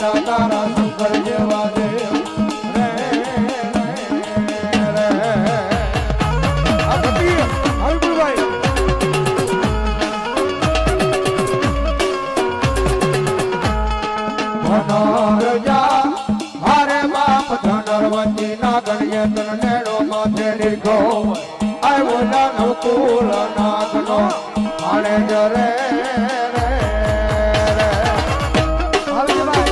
મળ્યા તારા શંકર જેવા દેવ રે રે આ ગતિ હરગુભાઈ ધનરજા હારે બાપ ધનરવતી ના ગણ્ય તન નેડો માથે લીધો આવ્યો નાનો કુલ નાથનો હાણે જરે